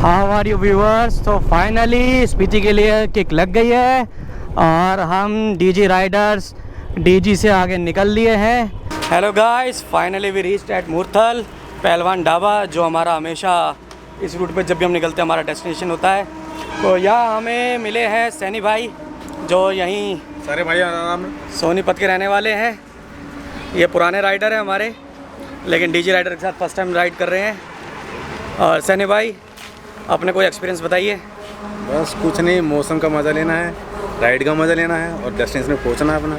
How are you viewers. तो finally Spiti के लिए किक लग गई है और हम डीजी राइडर्स डीजी से आगे निकल लिए हैं। Hello guys, finally we reached at Murthal Pahalwan Dhaba, जो हमारा हमेशा इस रूट पे जब भी हम निकलते हैं हमारा डेस्टिनेशन होता है। तो यहाँ हमें मिले हैं सैनी भाई, जो यहीं सारे भाई आराम सोनीपत के रहने वाले हैं। ये पुराने राइडर हैं हमारे, लेकिन डीजी राइडर के साथ फर्स्ट टाइम राइड कर रहे हैं। और सैनी भाई, अपने कोई एक्सपीरियंस बताइए। बस कुछ नहीं, मौसम का मज़ा लेना है, राइड का मज़ा लेना है और डेस्टिनेशन में पहुंचना है अपना,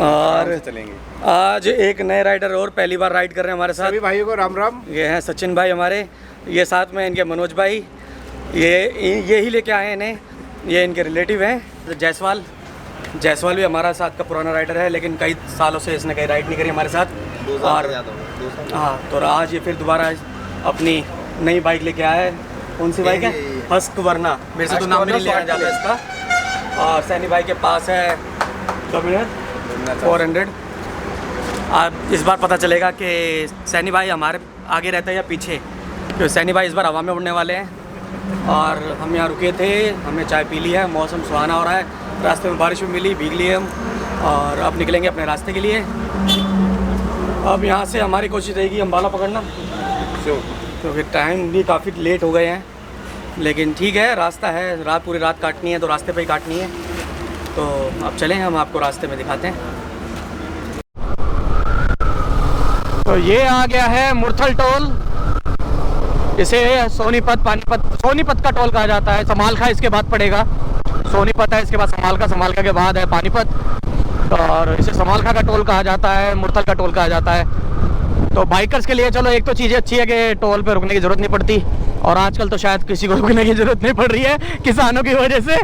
और चलेंगे। आज एक नए राइडर और पहली बार राइड कर रहे हैं हमारे साथ। सभी भाइयों को राम राम। ये हैं सचिन भाई हमारे, ये साथ में इनके मनोज भाई, ये ही लेके आए हैं इन्हें, ये इनके रिलेटिव हैं। जायसवाल भी हमारा साथ का पुराना राइडर है, लेकिन कई सालों से इसने कहीं राइड नहीं करी हमारे साथ। और हाँ, तो आज ये फिर दोबारा अपनी नई बाइक लेके आया है। कौन सी बाइक है? हस्क वर्ना, मेरे से तो नाम भी नहीं लिया जाता इसका। और सैनी भाई के पास है डोमिनर 400। अब इस बार पता चलेगा कि सैनी भाई हमारे आगे रहता है या पीछे, क्योंकि सैनी भाई इस बार हवा में उड़ने वाले हैं। और हम यहाँ रुके थे, हमने चाय पी ली है, मौसम सुहाना हो रहा है, रास्ते में बारिश भी मिली, भीग लिए हम, और अब निकलेंगे अपने रास्ते के लिए। अब यहाँ से हमारी कोशिश रहेगी अम्बाला पकड़ना, क्योंकि टाइम भी काफ़ी लेट हो गए हैं, लेकिन ठीक है, रास्ता है, पूरी रात काटनी है तो रास्ते पे ही काटनी है। तो अब चलें, हम आपको रास्ते में दिखाते हैं। तो ये आ गया है मुरथल टोल, इसे सोनीपत सोनीपत का टोल कहा जाता है। समालखा इसके बाद पड़ेगा, सोनीपत है इसके बाद समालखा के बाद है पानीपत, और इसे समालखा का टोल कहा जाता है, मुरथल का टोल कहा जाता है। तो बाइकर्स के लिए चलो एक तो चीज़ें अच्छी है कि टोल पे रुकने की ज़रूरत नहीं पड़ती, और आजकल तो शायद किसी को रुकने की ज़रूरत नहीं पड़ रही है किसानों की वजह से।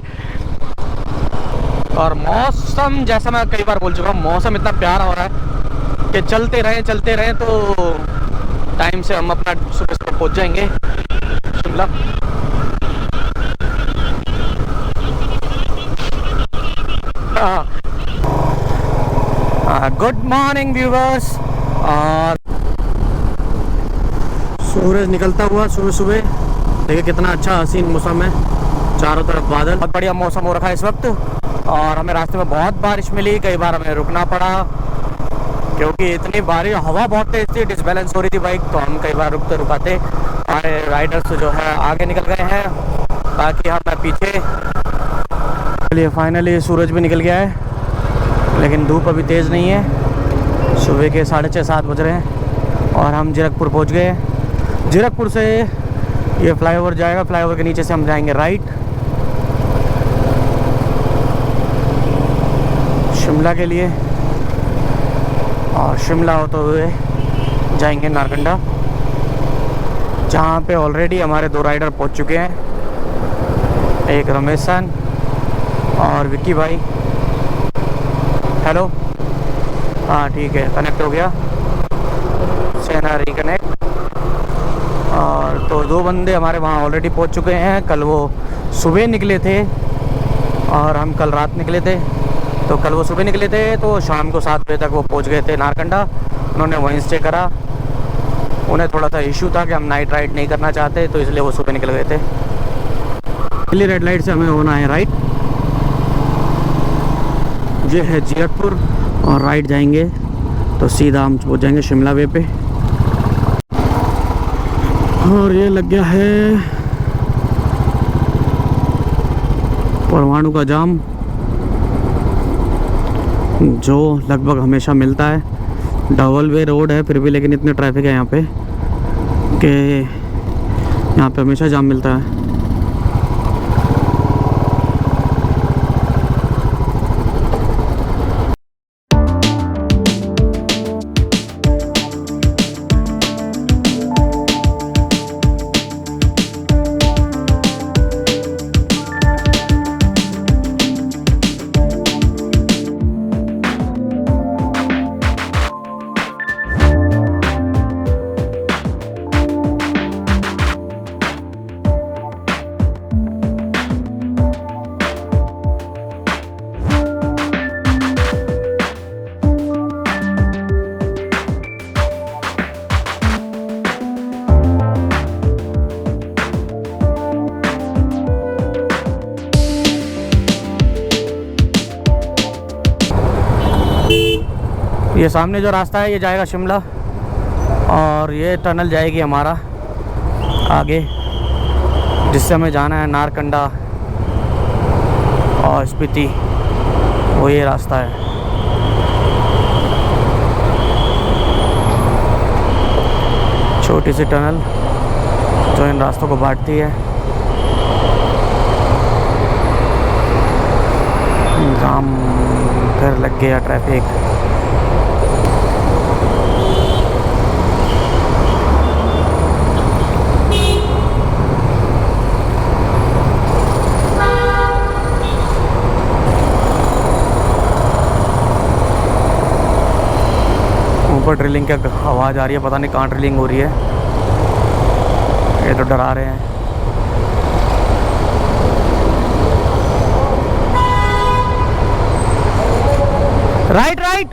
और मौसम, जैसा मैं कई बार बोल चुका हूँ, मौसम इतना प्यारा हो रहा है कि चलते रहें तो टाइम से हम अपना सुबह पहुँच जाएंगे शिमला। Good morning viewers. और सूरज निकलता हुआ सुबह सुबह, देखिए कितना अच्छा हसीन मौसम है, चारों तरफ बादल, बहुत बढ़िया मौसम हो रखा है इस वक्त। और हमें रास्ते में बहुत बारिश मिली, कई बार हमें रुकना पड़ा, क्योंकि इतनी बारिश, हवा बहुत तेज थी, डिसबैलेंस हो रही थी बाइक, तो हम कई बार रुकते हमारे राइडर्स जो है आगे निकल गए हैं, ताकि हम पीछे। चलिए फाइनली सूरज भी निकल गया है, लेकिन धूप अभी तेज़ नहीं है। सुबह के 6:30-7 बज रहे हैं और हम जीरकपुर पहुंच गए हैं। जीरकपुर से ये फ्लाईओवर जाएगा, फ्लाईओवर के नीचे से हम जाएंगे राइट शिमला के लिए, और शिमला होते हुए जाएंगे नारकंडा, जहाँ पे ऑलरेडी हमारे 2 राइडर पहुंच चुके हैं, एक रमेश सन और विक्की भाई। हेलो, हाँ ठीक है, कनेक्ट हो गया, सेना रिकनेक्ट। और तो 2 बंदे हमारे वहाँ ऑलरेडी पहुँच चुके हैं। कल वो सुबह निकले थे और हम कल रात निकले थे, तो कल वो सुबह निकले थे तो शाम को 7 बजे तक वो पहुँच गए थे नारकंडा। उन्होंने वहीं स्टे करा, उन्हें थोड़ा सा इशू था कि हम नाइट राइड नहीं करना चाहते, तो इसलिए वो सुबह निकल गए थे। पहली रेड लाइट से हमें होना है राइट, ये है जीरकपुर, और राइट जाएंगे तो सीधा हम पहुँच जाएंगे शिमला वे पे। और ये लग गया है परवाणु का जाम, जो लगभग हमेशा मिलता है। डबल वे रोड है फिर भी, लेकिन इतने ट्रैफिक है यहाँ पे कि यहाँ पे हमेशा जाम मिलता है। ये सामने जो रास्ता है ये जाएगा शिमला, और ये टनल जाएगी हमारा आगे, जिससे हमें जाना है नारकंडा और स्पीति। वो ये रास्ता है। छोटी सी टनल जो इन रास्तों को बांटती है। जाम फिर लग गया ट्रैफिक। ऊपर ड्रिलिंग की आवाज़ आ रही है, पता नहीं कहाँ ड्रिलिंग हो रही है। ये तो डरा रहे हैं। Right right.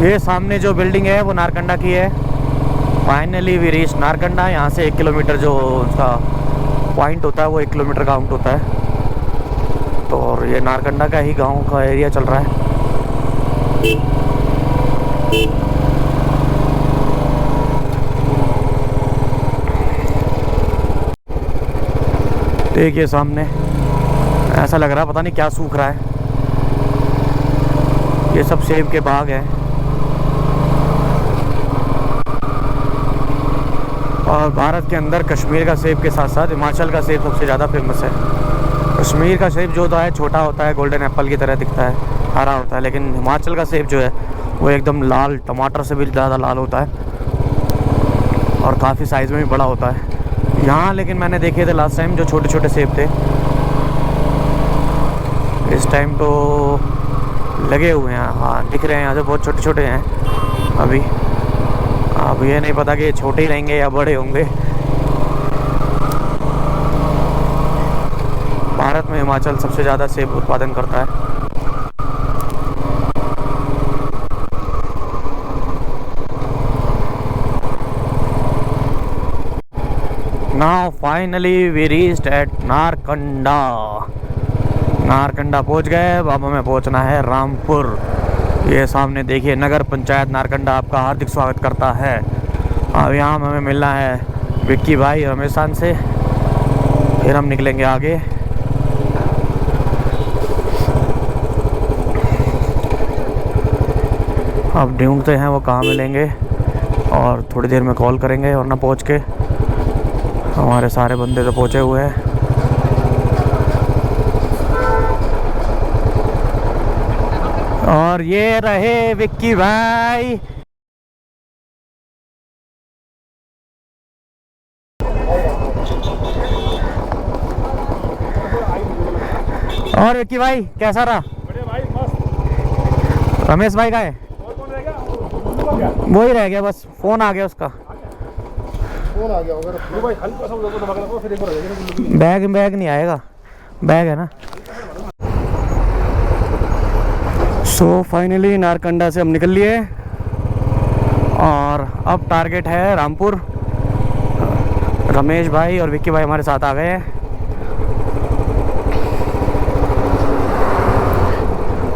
ये सामने जो बिल्डिंग है वो नारकंडा की है। Finally we reach Narkanda. यहाँ से 1 किलोमीटर जो उसका पॉइंट होता है वो 1 किलोमीटर काउंट होता है। तो और ये नारकंडा का ही गांव का एरिया चल रहा है। देखिए सामने ऐसा लग रहा है पता नहीं क्या सूख रहा है। ये सब सेब के बाग हैं। और भारत के अंदर कश्मीर का सेब के साथ साथ हिमाचल का सेब सबसे ज़्यादा फेमस है। कश्मीर का सेब जो होता है छोटा होता है, गोल्डन एप्पल की तरह दिखता है, हरा होता है। लेकिन हिमाचल का सेब जो है वो एकदम लाल, टमाटर से भी ज़्यादा लाल होता है और काफ़ी साइज़ में भी बड़ा होता है। यहाँ लेकिन मैंने देखे थे लास्ट टाइम जो छोटे छोटे सेब थे। इस टाइम तो लगे हुए हैं, हाँ दिख रहे हैं यहाँ से, बहुत छोटे छोटे हैं अभी। अब ये नहीं पता कि ये छोटे ही रहेंगे या बड़े होंगे। भारत में हिमाचल सबसे ज़्यादा सेब उत्पादन करता है। Now finally we reached at Narkanda. Narkanda पहुंच गए। अब हमें पहुंचना है रामपुर। ये सामने देखिए नगर पंचायत नारकंडा आपका हार्दिक स्वागत करता है। अब यहाँ हमें मिलना है विक्की भाई और रमेशान से, फिर हम निकलेंगे आगे। अब ढूंढते हैं वो कहाँ मिलेंगे और थोड़ी देर में कॉल करेंगे। और ना पहुँच के हमारे सारे बंदे तो पहुँचे हुए हैं। और ये रहे विक्की भाई। और विक्की भाई कैसा रहा? बढ़िया भाई, मस्त। रमेश भाई का है? और कौन रह गया? वो ही रह गया बस, फोन आ गया उसका। कौन आ गया होगा? भाई हल्का सा लोगों दबा के फिर एक बार रह गया। बैग नहीं आएगा, बैग है ना। सो फाइनली नारकंडा से हम निकल लिए और अब टारगेट है रामपुर। रमेश भाई और विक्की भाई हमारे साथ आ गए हैं।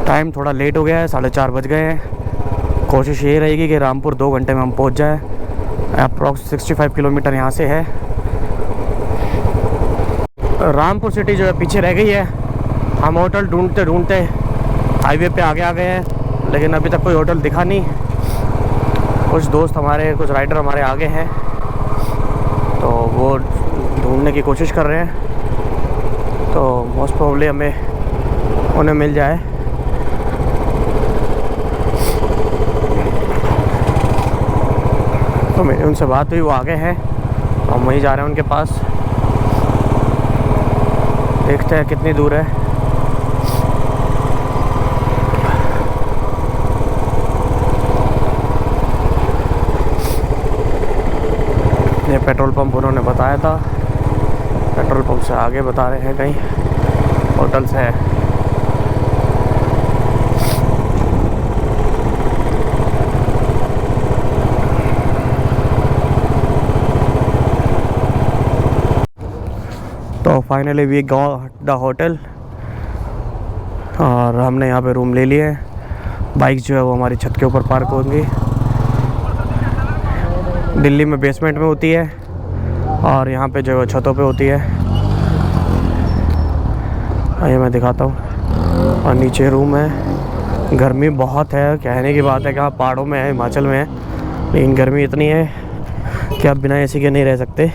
टाइम थोड़ा लेट हो गया है, 4:30 बज गए हैं। कोशिश ये रहेगी कि रामपुर 2 घंटे में हम पहुंच जाएं। अप्रॉक्स 65 किलोमीटर यहाँ से है। रामपुर सिटी जो है पीछे रह गई है। हम होटल ढूंढते ढूंढते हाईवे पे आगे आ गए हैं, लेकिन अभी तक कोई होटल दिखा नहीं। कुछ दोस्त हमारे, कुछ राइडर हमारे आगे हैं, तो वो ढूंढने की कोशिश कर रहे हैं। तो मोस्ट प्रोबेबली हमें उन्हें मिल जाए। तो मेरी उनसे बात हुई, वो आगे हैं, हम वहीं जा रहे हैं उनके पास। देखते हैं कितनी दूर है। ये पेट्रोल पंप उन्होंने बताया था, पेट्रोल पंप से आगे बता रहे हैं कहीं होटल्स है। तो finally we got the hotel और हमने यहाँ पे रूम ले लिए है। बाइक जो है वो हमारी छत के ऊपर पार्क होंगी। दिल्ली में बेसमेंट में होती है और यहाँ पे जो है छतों पे होती है। आइए मैं दिखाता हूँ। और नीचे रूम है। गर्मी बहुत है, कहने की बात है कि आप पहाड़ों में है, हिमाचल में है, लेकिन गर्मी इतनी है कि आप बिना एसी के नहीं रह सकते।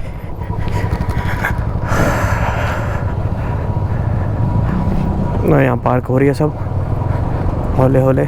यहाँ पार्क हो रही है सब हौले हौले।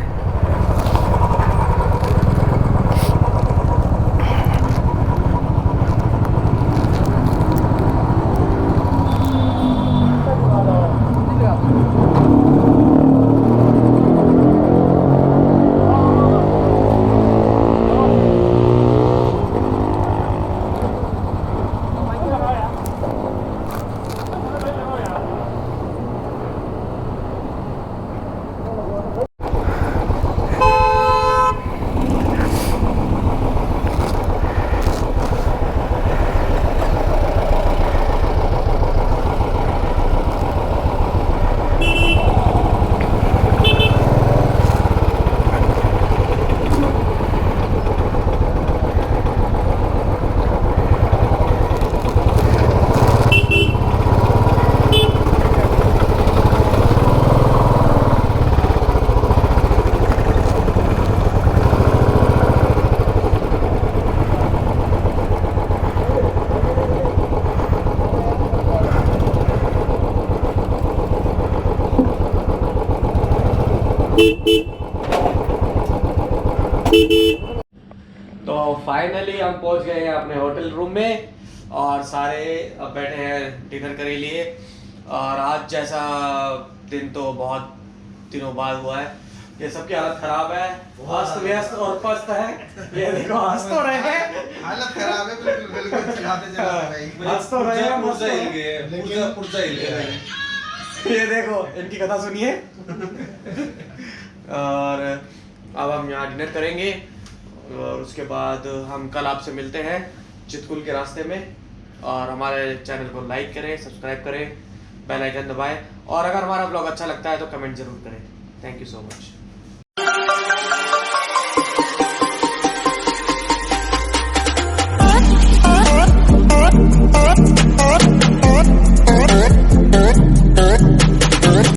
तो फाइनली हम पहुंच गए हैं अपने होटल रूम में और सारे अब बैठे हैं डिनर कर लिए। और आज जैसा दिन तो बहुत दिनों बाद हुआ है। ये सबकी हालत खराब है, अस्त व्यस्त और पस्त है। ये देखो हंस तो रहे हैं, हालत खराब है, बिल्कुल बिल्कुल चलाते चलाते हंस तो रहे हैं, मस्त है। पुर्जा हिल गया। ये देखो इनकी कथा सुनिए। और अब हम यहाँ डिनर करेंगे और उसके बाद हम कल आपसे मिलते हैं चितकुल के रास्ते में। और हमारे चैनल को लाइक करें, सब्सक्राइब करें, बेल आइकन दबाएं और अगर हमारा ब्लॉग अच्छा लगता है तो कमेंट ज़रूर करें। Thank you so much.